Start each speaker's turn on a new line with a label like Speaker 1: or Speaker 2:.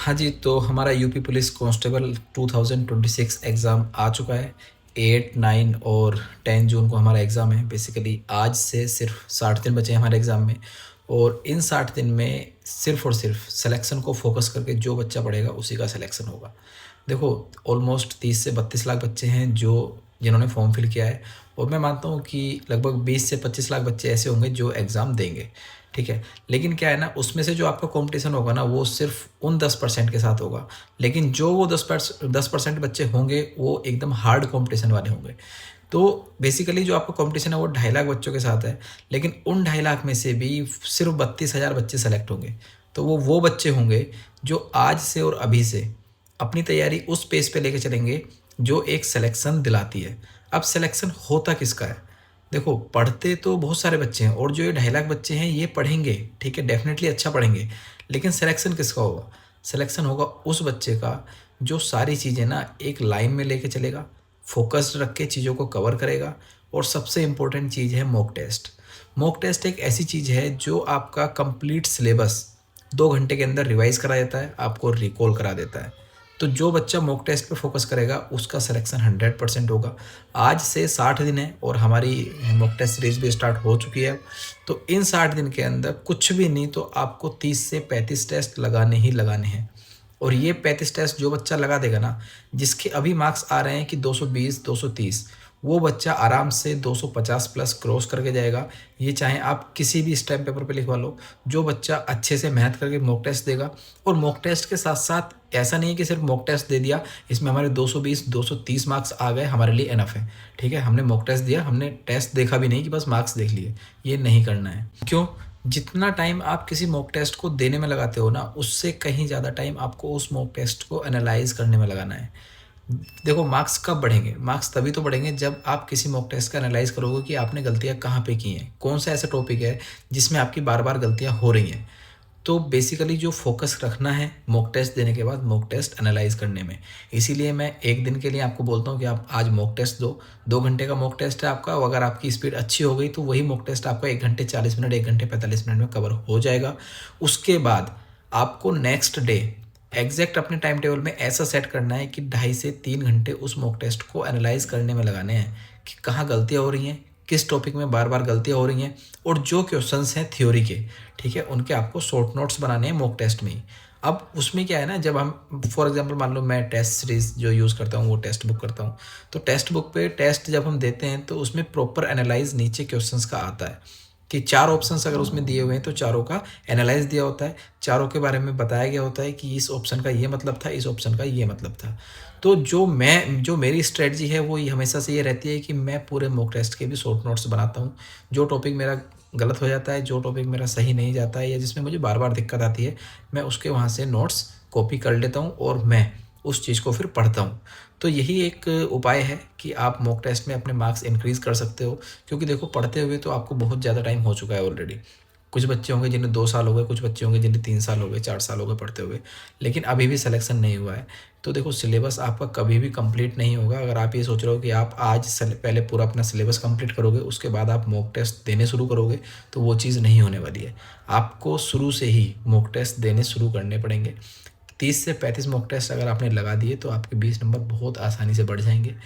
Speaker 1: हाँ जी, तो हमारा यूपी पुलिस कांस्टेबल 2026 एग्ज़ाम आ चुका है। 8, 9 और 10 जून को हमारा एग्ज़ाम है। बेसिकली आज से सिर्फ 60 दिन बचे हैं हमारे एग्ज़ाम में, और इन 60 दिन में सिर्फ़ और सिर्फ सिलेक्शन को फ़ोकस करके जो बच्चा पढ़ेगा उसी का सिलेक्शन होगा। देखो, ऑलमोस्ट 30 से 32 लाख बच्चे हैं जिन्होंने फॉर्म फिल किया है, और मैं मानता हूँ कि लगभग 20 से 25 लाख बच्चे ऐसे होंगे जो एग्ज़ाम देंगे, ठीक है। लेकिन क्या है ना, उसमें से जो आपका कंपटीशन होगा ना, वो सिर्फ उन 10% के साथ होगा। लेकिन जो वो 10% बच्चे होंगे वो एकदम हार्ड कंपटीशन वाले होंगे। तो बेसिकली जो आपका कंपटीशन है वो 2.5 लाख बच्चों के साथ है, लेकिन उन 2.5 लाख में से भी सिर्फ 32,000 बच्चे सेलेक्ट होंगे। तो वो बच्चे होंगे जो आज से और अभी से अपनी तैयारी उस पेस पे लेके चलेंगे जो एक सिलेक्शन दिलाती है। अब सिलेक्शन होता किसका है? देखो, पढ़ते तो बहुत सारे बच्चे हैं, और जो ये 2.5 लाख बच्चे हैं ये पढ़ेंगे, ठीक है, डेफिनेटली अच्छा पढ़ेंगे। लेकिन सिलेक्शन किसका होगा? सिलेक्शन होगा उस बच्चे का जो सारी चीज़ें ना एक लाइन में लेके चलेगा, फोकस्ड रख के चीज़ों को कवर करेगा। और सबसे इम्पोर्टेंट चीज़ है मॉक टेस्ट। मॉक टेस्ट एक ऐसी चीज़ है जो आपका कंप्लीट सिलेबस 2 घंटे के अंदर रिवाइज करा देता है, आपको रिकॉल करा देता है। तो जो बच्चा मॉक टेस्ट पे फोकस करेगा उसका सिलेक्शन 100% होगा। आज से 60 दिन है और हमारी मॉक टेस्ट सीरीज भी स्टार्ट हो चुकी है। तो इन 60 दिन के अंदर कुछ भी नहीं तो आपको 30 से 35 टेस्ट लगाने ही लगाने हैं। और ये 35 टेस्ट जो बच्चा लगा देगा ना, जिसके अभी मार्क्स आ रहे हैं कि 220, 230, वो बच्चा आराम से 250 प्लस क्रॉस करके जाएगा। ये चाहे आप किसी भी स्टैम्प पेपर पे लिखवा लो। जो बच्चा अच्छे से मेहनत करके मॉक टेस्ट देगा, और मॉक टेस्ट के साथ साथ ऐसा नहीं है कि सिर्फ मॉक टेस्ट दे दिया, इसमें हमारे 220, 230 मार्क्स आ गए, हमारे लिए इनफ है, ठीक है। हमने मॉक टेस्ट दिया, हमने टेस्ट देखा भी नहीं कि बस मार्क्स देख लिए। ये नहीं करना है। क्यों? जितना टाइम आप किसी मॉक टेस्ट को देने में लगाते हो ना, उससे कहीं ज़्यादा टाइम आपको उस मॉक टेस्ट को एनालाइज करने में लगाना है। देखो, मार्क्स कब बढ़ेंगे? मार्क्स तभी तो बढ़ेंगे जब आप किसी मॉक टेस्ट का एनालाइज करोगे कि आपने गलतियाँ कहाँ पे की हैं, कौन सा ऐसा टॉपिक है जिसमें आपकी बार बार गलतियाँ हो रही हैं। तो बेसिकली जो फोकस रखना है मॉक टेस्ट देने के बाद, मॉक टेस्ट एनालाइज करने में। इसीलिए मैं एक दिन के लिए आपको बोलता हूँ कि आप आज मॉक टेस्ट दो। 2 घंटे का मॉक टेस्ट है आपका, अगर आपकी स्पीड अच्छी हो गई तो वही मॉक टेस्ट आपका 1 घंटे 40 मिनट, 1 घंटे 45 मिनट में कवर हो जाएगा। उसके बाद आपको नेक्स्ट डे एग्जैक्ट अपने टाइम टेबल में ऐसा सेट करना है कि 2.5 से 3 घंटे उस मॉक टेस्ट को एनालाइज करने में लगाने हैं कि कहाँ गलतियाँ हो रही हैं, किस टॉपिक में बार बार गलतियाँ हो रही हैं, और जो क्वेश्चंस हैं थ्योरी के, ठीक है, उनके आपको शॉर्ट नोट्स बनाने हैं मॉक टेस्ट में ही। अब उसमें क्या है ना, जब हम फॉर एग्जांपल मान लो मैं टेस्ट सीरीज जो यूज़ करता हूँ वो टेक्स्ट बुक करता हूँ, तो टेक्स्ट बुक पे टेस्ट जब हम देते हैं तो उसमें प्रॉपर एनालाइज नीचे क्वेश्चंस का आता है कि 4 ऑप्शंस अगर उसमें दिए हुए हैं तो चारों का एनालाइज दिया होता है, चारों के बारे में बताया गया होता है कि इस ऑप्शन का ये मतलब था, इस ऑप्शन का ये मतलब था। तो जो मेरी स्ट्रेटजी है वो ये हमेशा से ये रहती है कि मैं पूरे मॉक टेस्ट के भी शॉर्ट नोट्स बनाता हूँ। जो टॉपिक मेरा गलत हो जाता है, जो टॉपिक मेरा सही नहीं जाता है, या जिसमें मुझे बार बार दिक्कत आती है, मैं उसके वहाँ से नोट्स कॉपी कर लेता हूँ और मैं उस चीज़ को फिर पढ़ता हूँ। तो यही एक उपाय है कि आप मॉक टेस्ट में अपने मार्क्स इंक्रीज़ कर सकते हो। क्योंकि देखो, पढ़ते हुए तो आपको बहुत ज़्यादा टाइम हो चुका है ऑलरेडी। कुछ बच्चे होंगे जिन्हें 2 साल हो गए, कुछ बच्चे होंगे जिन्हें 3 साल हो गए, 4 साल हो गए पढ़ते हुए, लेकिन अभी भी सिलेक्शन नहीं हुआ है। तो देखो, सिलेबस आपका कभी भी कंप्लीट नहीं होगा अगर आप ये सोच रहे हो कि आप आज पहले पूरा अपना सिलेबस कंप्लीट करोगे, उसके बाद आप मॉक टेस्ट देने शुरू करोगे, तो वो चीज़ नहीं होने वाली है। आपको शुरू से ही मॉक टेस्ट देने शुरू करने पड़ेंगे। 30 से 35 मॉक टेस्ट अगर आपने लगा दिए तो आपके 20 नंबर बहुत आसानी से बढ़ जाएंगे।